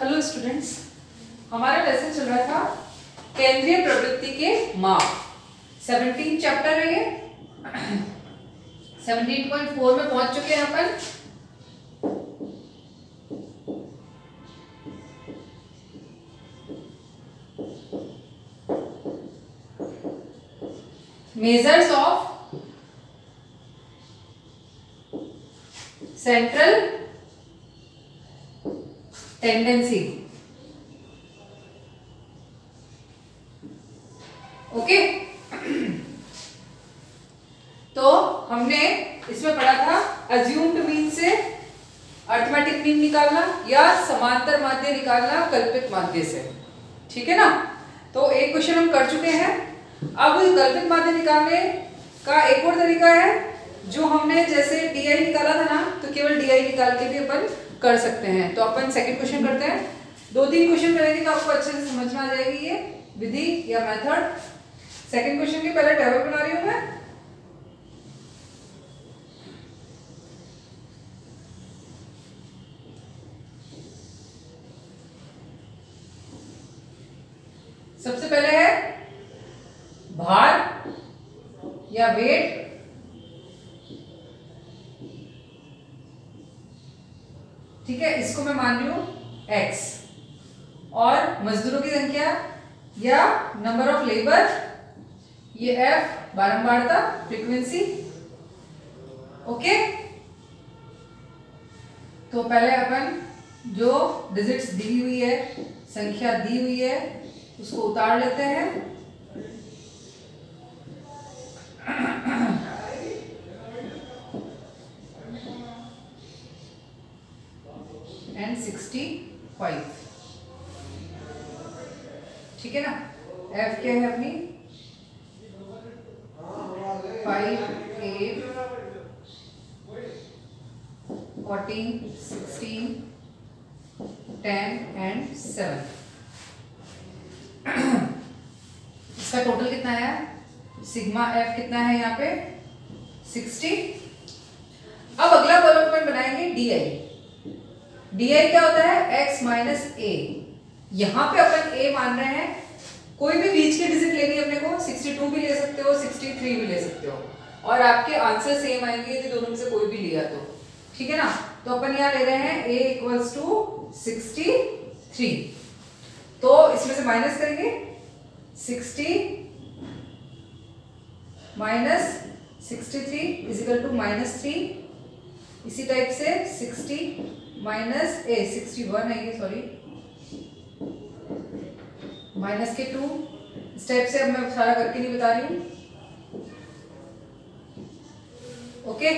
Hello students, हमारा lesson चल रहा था केंद्रीय प्रवृत्ति के माप। 17 चैप्टर है ये। 17.4 में पहुंच चुके हैं अपन। Measures of central tendency. Okay, तो हमने इसमें पढ़ा था अज्यूम्ड मीन से अर्थमेटिक मीन निकालना या समांतर माध्य निकालना कल्पित माध्य से। ठीक है ना। तो एक क्वेश्चन हम कर चुके हैं। अब कल्पित माध्य निकालने का एक और तरीका है जो हमने जैसे डी आई निकाला था ना, तो केवल डी आई निकाल के भी अपन कर सकते हैं। तो अपन सेकंड क्वेश्चन करते हैं। 2-3 क्वेश्चन करेंगे तो आपको अच्छे से समझ में आ जाएगी ये विधि या मेथड। सेकंड क्वेश्चन की पहले टेबल बना रही हूं मैं। सबसे पहले है भार या वेट, ठीक है, इसको मैं मान रही हूं x, और मजदूरों की संख्या या नंबर ऑफ लेबर, ये f, बारंबारता, फ्रीक्वेंसी। ओके, तो पहले अपन जो डिजिट्स दी हुई है, संख्या दी हुई है, उसको उतार लेते हैं। एंड 65, ठीक है ना। f क्या है अपनी 5, 8, 14, 16, 10 एंड 7। इसका टोटल कितना है, सिग्मा f कितना है यहाँ पे 60। अब अगला कॉलम में बनाएंगे डी आई। डी आई क्या होता है x माइनस ए। यहां पे अपन a मान रहे हैं, कोई भी बीच के डिजिट लेनी है अपने को, 62 भी ले सकते हो, 63 भी ले सकते हो, और आपके आंसर सेम आएंगे यदि दोनों में से कोई भी लिया तो। ठीक है ना। तो अपन यहां ले रहे हैं a इक्वल्स टू 63। तो इसमें से माइनस करेंगे 60 माइनस 63 इज इक्वल टू -3। इसी टाइप से 60 माइनस 61 है ये, सॉरी, माइनस के 2। इस टाइप से अब मैं सारा करके नहीं बता रही हूं। ओके,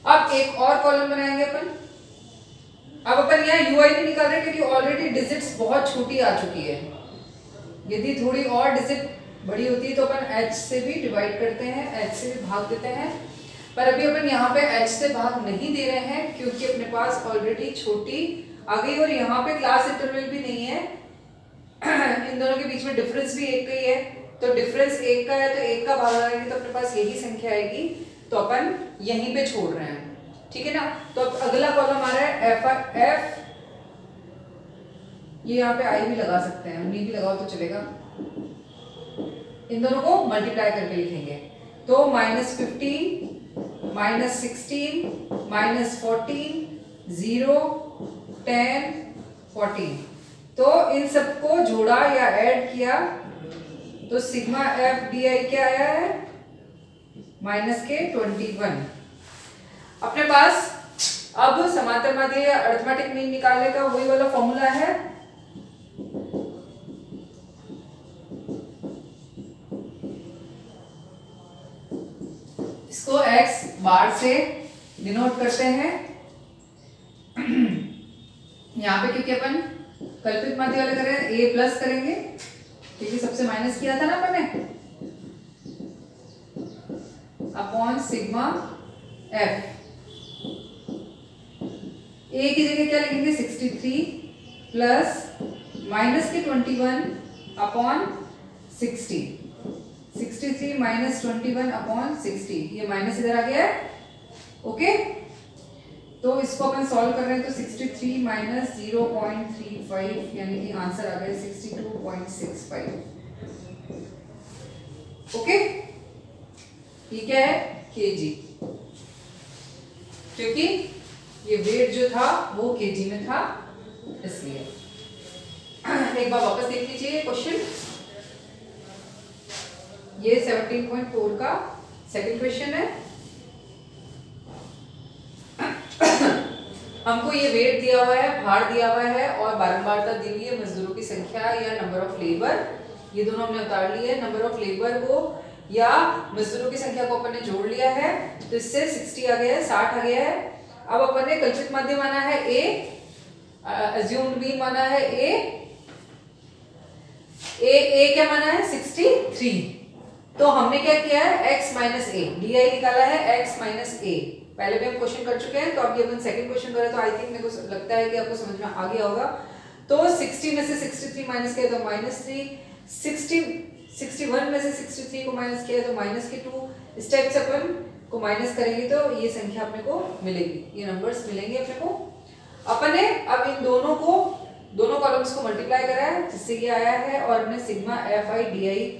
अब एक और कॉलम बनाएंगे अपन। अब अपन यहाँ यूआई नहीं निकाल रहे क्योंकि ऑलरेडी डिजिट्स बहुत छोटी आ चुकी है। यदि थोड़ी और डिजिट बड़ी होती है तो अपन h से भी डिवाइड करते हैं, h से भी भाग देते हैं, पर अभी अपन यहाँ पे h से भाग नहीं दे रहे हैं क्योंकि अपने पास ऑलरेडी छोटी आ गई और यहाँ पे क्लास इंटरवल भी नहीं है। इन दोनों के बीच में डिफरेंस भी एक का ही है, तो डिफरेंस एक का है तो एक का भाग आएगी तो अपने पास यही संख्या आएगी, तो अपन यहीं पे छोड़ रहे हैं। ठीक है ना। तो अब अगला कॉलम आ रहा है f। ये यहाँ पे आई भी लगा सकते हैं, नहीं भी लगाओ तो चलेगा। इन दोनों को मल्टीप्लाई करके लिखेंगे तो -15 -16 -14 0 10 14। तो इन सबको जोड़ा या ऐड किया तो सिग्मा f डी आई क्या आया है -21। अपने पास अब समांतर माध्य या अर्थमेटिक मीन निकालने का वही वाला फॉर्मूला है। इसको x बार से डिनोट करते हैं। यहाँ पे क्योंकि अपन कल्पित माध्य वाले कर रहे हैं, a प्लस करेंगे क्योंकि सबसे माइनस किया था ना अपन ने, अपॉन सिग्मा f। a की जगह क्या लिखेंगे 63 प्लस माइनस के 21 अपॉन 60। 63 माइनस 21 अपॉन 60, ये माइनस इधर आ गया है। ओके, तो इसको अपन सॉल्व कर रहे हैं तो 63 माइनस 0.35 यानी कि आंसर आ गया 62.65। ओके, ये क्या है? केजी, क्योंकि ये वेट जो था वो केजी में था इसलिए। एक बार वापस देख लीजिए क्वेश्चन, ये 17.4 का सेकंड क्वेश्चन है। हमको ये वेट दिया हुआ है, भार दिया हुआ है और बारंबारता दी हुई है, मजदूरों की संख्या या नंबर ऑफ लेबर, ये दोनों हमने उतार लिए है। नंबर ऑफ लेबर को या मजदूरों की संख्या को अपन ने जोड़ लिया है, तो इससे 60 आ गया है, 60 आ गया है। अब अपन ने कल्पित माध्य माना है ए, अज्यूम्ड मीन माना है ए क्या माना है 63। तो हमने क्या किया है x minus A, D I निकाला है x माइनस ए। पहले भी हम क्वेश्चन कर चुके हैं, तो अब ये अपन सेकंड क्वेश्चन करें तो आई थिंक मेरे को लगता है कि आपको समझ में आ गया होगा। तो 60 में से 63 माइनस किया तो -3, 61 में से 63 को माइनस किया तो -2। इस टाइप से अपन को माइनस करेंगे तो ये संख्या अपने को मिलेगी, ये नंबर्स मिलेंगे अपने को। अपन ने अब इन दोनों कॉलम्स को मल्टीप्लाई करा है जिससे ये आया है, और हमने sigma F I D I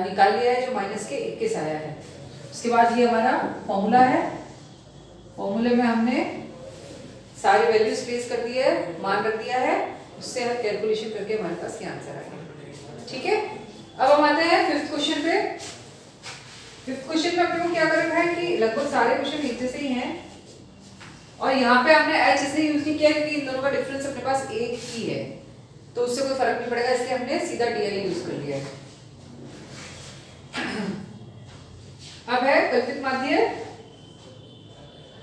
निकाल लिया है जो माइनस के 21 आया है। उसके बाद ये हमारा फॉर्मूला है, फॉर्मूले में हमने सारी वैल्यूज प्लेस कर दी है, मान रख दिया है, उससे हम कैलकुलेशन करके हमारे पास ये आंसर आ गया। ठीक है, अब हम आते हैं फिफ्थ क्वेश्चन पे। फिफ्थ क्वेश्चन में अपने को क्या कर रखा है कि लगभग सारे क्वेश्चन एक जैसे ही हैं, और यहाँ पे हमने एच इसलिए यूज नहीं किया क्योंकि इन दोनों का डिफरेंस अपने पास एक ही है, तो उससे कोई फर्क नहीं पड़ेगा, इसलिए हमने सीधा डी आई यूज कर लिया है। अब है कल्पित माध्य,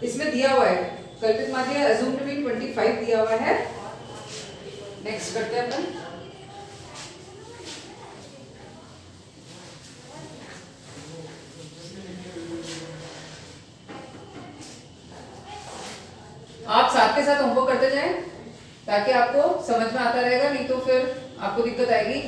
इसमें दिया हुआ है कल्पित माध्य अज्यूम्ड मीन 25 दिया हुआ है। नेक्स्ट करते हैं अपन, आप साथ के साथ होमवर्क करते जाएं ताकि आपको समझ में आता रहेगा, नहीं तो फिर आपको दिक्कत आएगी।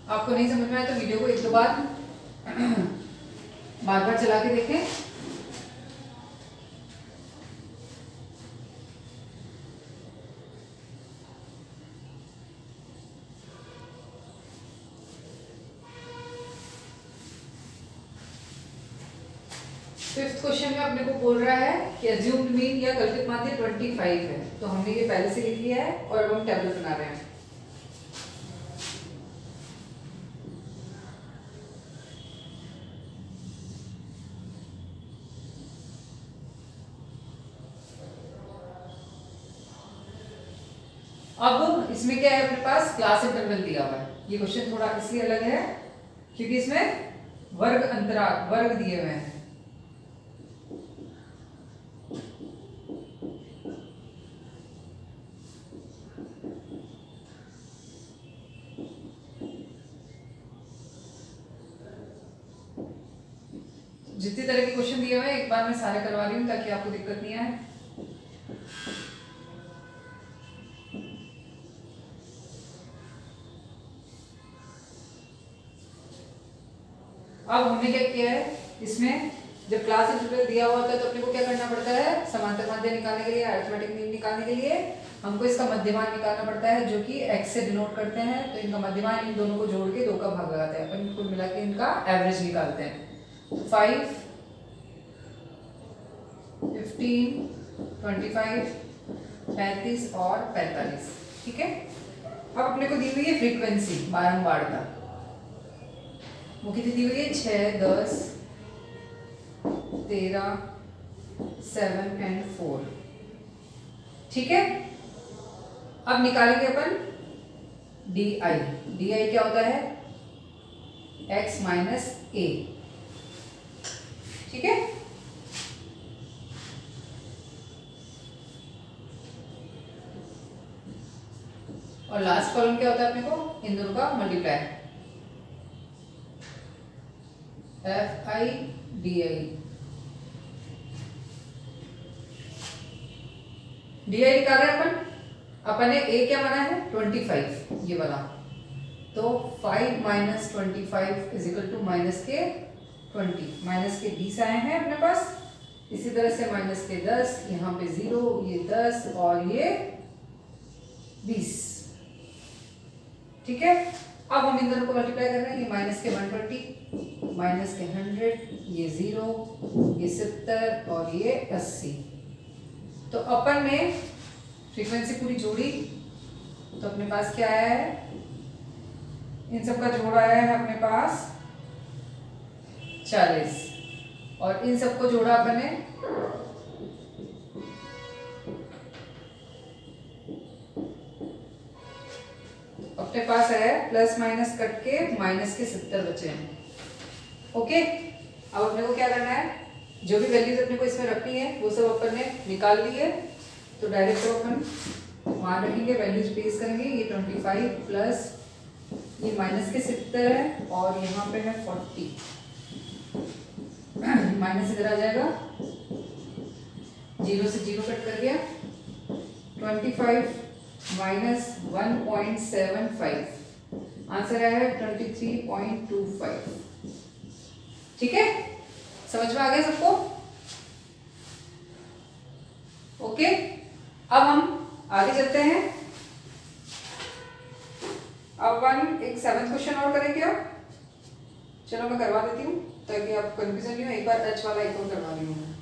आपको नहीं समझ में आया तो वीडियो को एक दो बार बार चला के देखें। फिफ्थ क्वेश्चन में अपने को बोल रहा है कि अज्यूम्ड मीन या कल्पित माध्य 25 है, तो हमने ये पहले से लिख लिया है और अब हम टेबल बना रहे हैं। अब इसमें क्या है अपने पास क्लास इंटरवल दिया हुआ है। ये क्वेश्चन थोड़ा इसलिए अलग है क्योंकि इसमें वर्ग अंतराल वर्ग दिए हुए हैं। जितनी तरह के क्वेश्चन दिए हुए हैं एक बार मैं सारे करवा रही हूँ ताकि आपको दिक्कत नहीं आए। अब हमने क्या किया है, इसमें जब क्लास इंटरवल दिया हुआ होता है तो अपने को क्या करना पड़ता है, समांतर माध्य निकालने के लिए, अरिथमेटिक मीन निकालने के लिए हमको इसका मध्यमान निकालना पड़ता है जो कि x से डिनोट करते हैं। तो इनका मध्यमान इन दोनों को जोड़ के 2 का भाग लगाते हैं, अपन कुल मिला के इनका एवरेज निकालते हैं। 5, 15, 25, 35 और 45। ठीक है, अब अपने को दी हुई है फ्रीक्वेंसी बारंबारता, वो कितनी दी हुई है 6, 10, 13, 7 एंड 4। ठीक है, अब निकालेंगे अपन डी आई। डी आई क्या होता है, x माइनस ए। ठीक है, और लास्ट कॉलम क्या होता है अपने को, इन दोनों का मल्टीप्लाई, FI DI। DI निकाल रहे हैं अपन ने A क्या माना है 25 ये वाला, तो 5 minus 25 is equal to minus के 20, माइनस के 20 आए हैं अपने पास। इसी तरह से माइनस के 10, यहाँ पे 0, ये 10 और ये 20। ठीक है, अब हम इन दोनों को मल्टीप्लाई कर रहे हैं, ये माइनस के 120, माइनस के 100, ये 0, ये 70 और ये 80। तो अपन ने फ्रीक्वेंसी पूरी जोड़ी, तो अपने पास क्या आया है, इन सब का जोड़ आया है अपने पास 40, और इन सबको जोड़ा अपन ने अपने पास है प्लस माइनस कट के माइनस के 70 बचे हैं। ओके, अब अपने को क्या करना है, जो भी वैल्यूज अपने को इसमें रखनी है वो सब अपन ने निकाल ली है, तो डायरेक्ट तो अपन वहां रखेंगे, वैल्यूज पेस्ट करेंगे। ये 25 प्लस ये माइनस के 70 है और यहाँ पे है 40, माइनस इधर आ जाएगा, 0 से 0 कट कर गया, 25 माइनस 1.75, आंसर आया है 23.25। ठीक है, समझ में आ गया सबको? ओके, अब हम आगे चलते हैं। अब एक 7th क्वेश्चन और करेंगे। अब चलो मैं करवा देती हूँ ताकि आप कंफ्यूजन नहीं हो, एक बार टच वाला एक और करवा रही हूँ।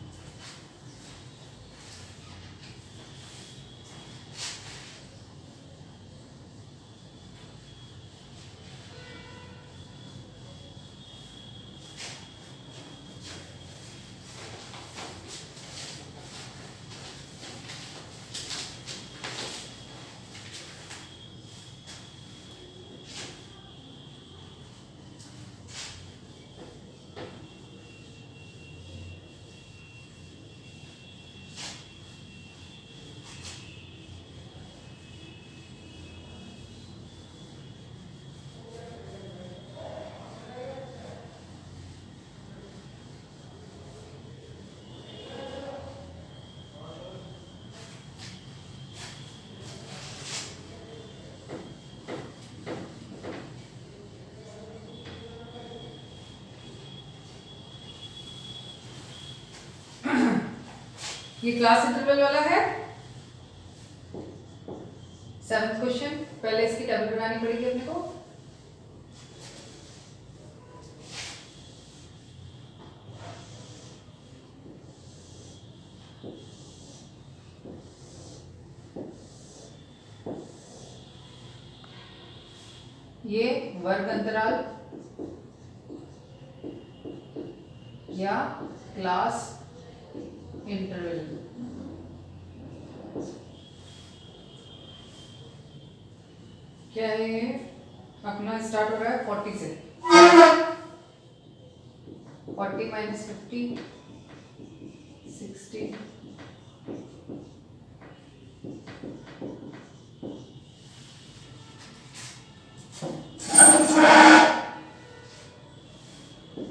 ये क्लास इंटरवल वाला है 7th क्वेश्चन। पहले इसकी टेबल बनानी पड़ेगी अपने को। ये वर्ग अंतराल या क्लास इंटरवल, क्या है ये? अपना स्टार्ट हो रहा है 40 से, 40 माइनस 50 60,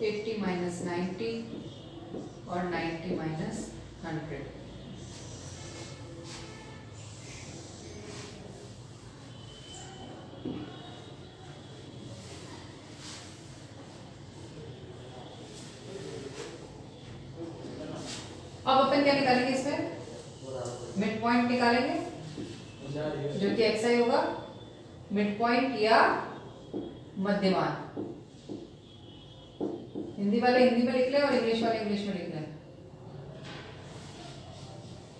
80 माइनस 90 और 90 माइनस 100। अब अपन क्या निकालेंगे इसमें? मिड पॉइंट निकालेंगे जो कि xi होगा, मिड पॉइंट या मध्यमान। हिंदी वाले हिंदी में लिख लें और इंग्लिश वाले इंग्लिश में लिख लें।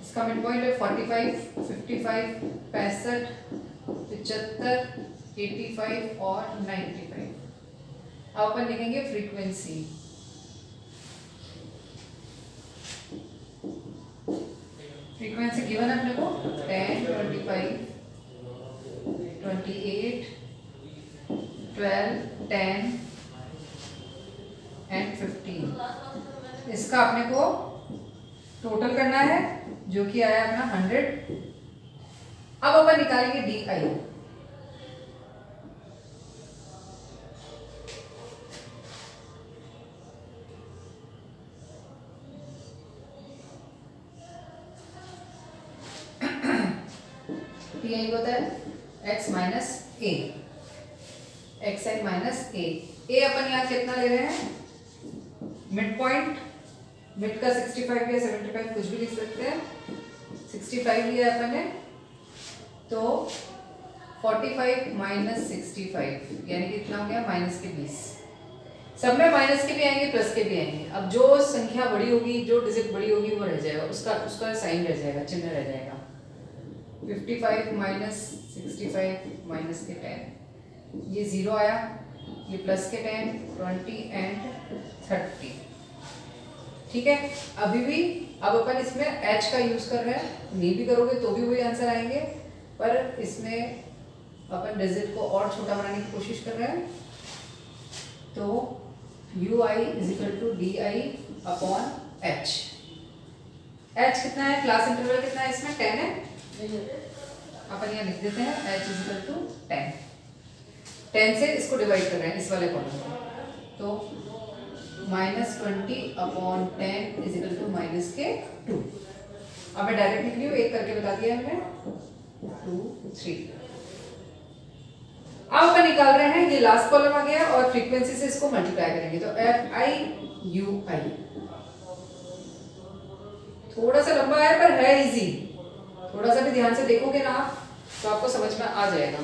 इसका मिड पॉइंट है 45, 55, 65, 75, 85 और 95। अब अपन लिखेंगे फ्रीक्वेंसी। फ्रीक्वेंसी गिवन है अपने को 10, 25, 28, 12, 10 एंड 15। इसका अपने को टोटल करना है जो कि आया अपना 100। अब अपन निकालेंगे DI। टी आई होता है एक्स माइनस ए, एक्स आई माइनस ए। ए अपन यहाँ कितना ले रहे हैं, मिड पॉइंट, मिड का 65 या 75 कुछ भी लिख सकते हैं, 65 लिया अपन ने, तो 45 माइनस 65 यानी कितना हो गया, माइनस के 20। सब में माइनस के भी आएंगे प्लस के भी आएंगे। अब जो संख्या बड़ी होगी, जो डिजिट बड़ी होगी वो रह जाएगा, उसका साइन रह जाएगा, चिन्ह रह जाएगा। 55 माइनस 65 माइनस के 10, ये 0 आया, ये प्लस के 10, 20 एंड 30। ठीक है, अभी भी अब अपन इसमें h का यूज कर रहे हैं, नहीं भी करोगे तो भी वही आंसर आएंगे, पर इसमें अपन डिजिट को और छोटा बनाने की कोशिश कर रहे हैं। तो ui is equal to D I upon H. h कितना है, क्लास इंटरवल कितना है इसमें, 10 है, अपन यहाँ लिख देते हैं h इज इक्वल टू 10। 10 से इसको डिवाइड कर रहे हैं, इस वाले कॉलम को, तो minus 20 upon 10 is equal to minus के 2। अब मैं डायरेक्ट लिख रही हूँ, एक करके बता दिया हमने, 2 3। अब अपन निकाल रहे हैं, ये लास्ट कॉलम आ गया और फ्रीक्वेंसी से इसको मल्टीप्लाई करेंगे, तो एफ आई यू आई। थोड़ा सा लंबा है पर है इजी, थोड़ा सा भी ध्यान से देखोगे ना आप तो आपको समझ में आ जाएगा।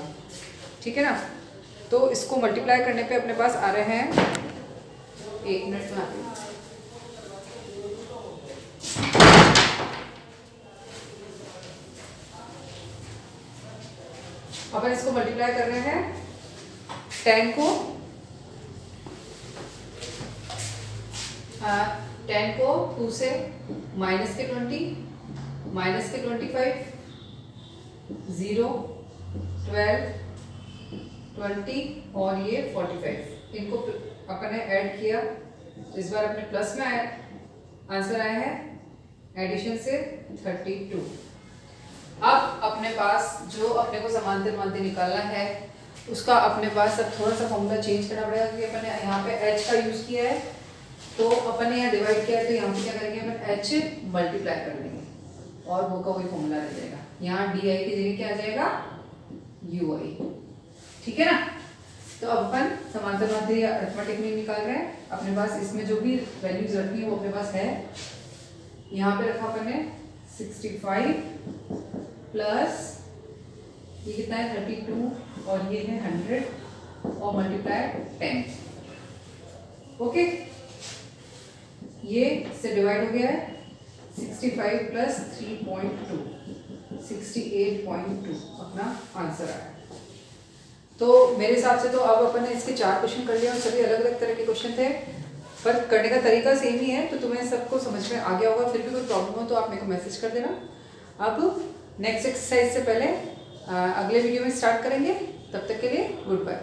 ठीक है ना, तो इसको मल्टीप्लाई करने पे अपने पास आ रहे हैं, 1 मिनट में आते हैं। अपन इसको मल्टीप्लाई कर रहे हैं, 10 को 2 से, माइनस के 20, माइनस के 25, 0, 12, 20 और ये 45, इनको अपन ने ऐड किया, तो इस बार अपने प्लस में आंसर आया है, एडिशन से 32। अब अपने पास जो अपने को समांतर माध्य निकालना है उसका अपने पास अब थोड़ा सा फॉर्मूला चेंज करना पड़ेगा, क्योंकि अपन ने यहाँ पे h का यूज किया है, तो अपन ने यहाँ डिवाइड किया है, तो यहाँ पे क्या करेंगे, अपन h मल्टीप्लाई कर लेंगे और वो का वही फॉर्मूला रह जाएगा। यहाँ di की जगह क्या आ जाएगा, ui। ठीक है ना, तो अब अपन समांतर माध्य या अरिथमेटिक में निकाल रहे हैं। अपने पास इसमें जो भी वैल्यूज रखनी है वो अपने पास है, यहाँ पे रखा अपन ने 65 प्लस ये कितना है 32 और ये है 100 और मल्टीप्लाई 10। ओके, ये से डिवाइड हो गया है, 65 प्लस 3.2 68.2 अपना आंसर आया। तो मेरे हिसाब से तो अब अपन ने इसके 4 क्वेश्चन कर लिया और सभी अलग अलग तरह के क्वेश्चन थे, पर करने का तरीका सेम ही है, तो तुम्हें सबको समझ में आ गया होगा। फिर भी कोई प्रॉब्लम हो तो आप मेरे को मैसेज कर देना। अब नेक्स्ट एक्सरसाइज से पहले अगले वीडियो में स्टार्ट करेंगे, तब तक के लिए गुड बाय।